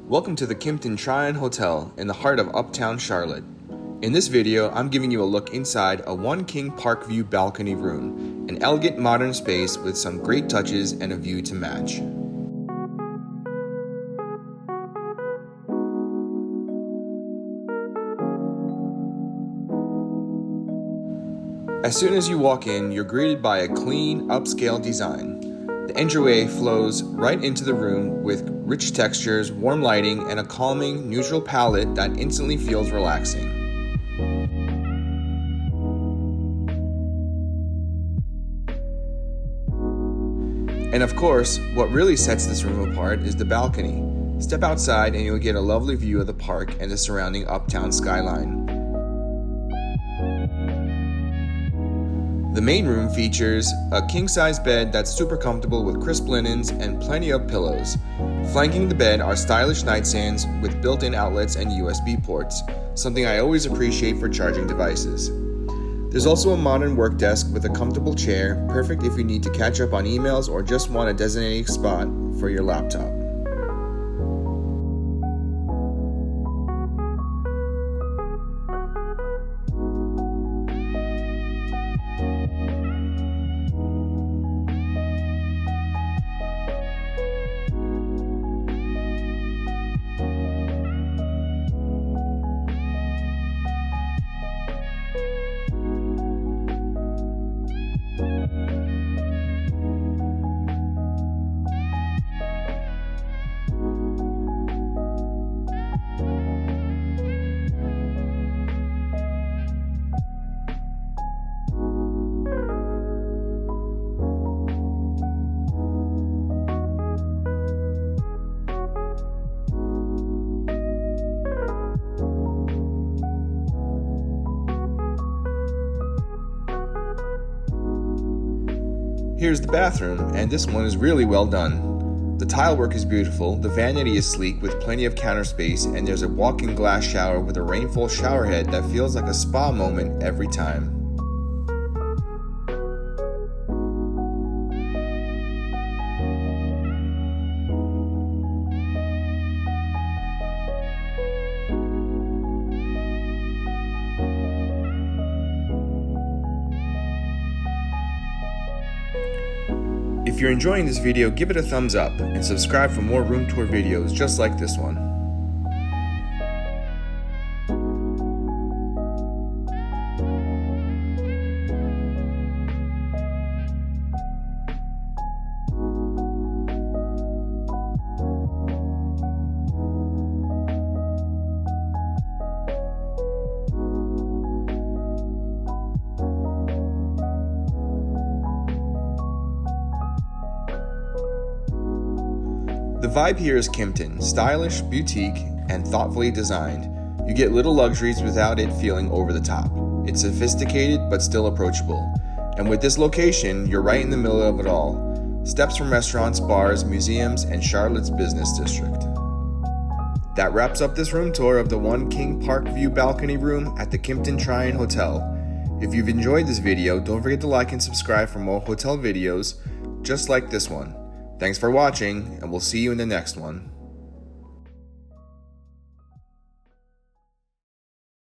Welcome to the Kimpton Tryon Hotel in the heart of Uptown Charlotte. In this video, I'm giving you a look inside a One King Parkview balcony room, an elegant modern space with some great touches and a view to match. As soon as you walk in, you're greeted by a clean, upscale design. The entryway flows right into the room with rich textures, warm lighting, and a calming, neutral palette that instantly feels relaxing. And of course, what really sets this room apart is the balcony. Step outside and you'll get a lovely view of the park and the surrounding uptown skyline. The main room features a king-size bed that's super comfortable with crisp linens and plenty of pillows. Flanking the bed are stylish nightstands with built-in outlets and USB ports, something I always appreciate for charging devices. There's also a modern work desk with a comfortable chair, perfect if you need to catch up on emails or just want a designated spot for your laptop. Here's the bathroom, and this one is really well done. The tile work is beautiful, the vanity is sleek with plenty of counter space, and there's a walk-in glass shower with a rainfall shower head that feels like a spa moment every time. If you're enjoying this video, give it a thumbs up and subscribe for more room tour videos just like this one. The vibe here is Kimpton, stylish, boutique, and thoughtfully designed. You get little luxuries without it feeling over the top. It's sophisticated but still approachable. And with this location, you're right in the middle of it all. Steps from restaurants, bars, museums, and Charlotte's business district. That wraps up this room tour of the One King Parkview balcony room at the Kimpton Tryon Hotel. If you've enjoyed this video, don't forget to like and subscribe for more hotel videos just like this one. Thanks for watching, and we'll see you in the next one.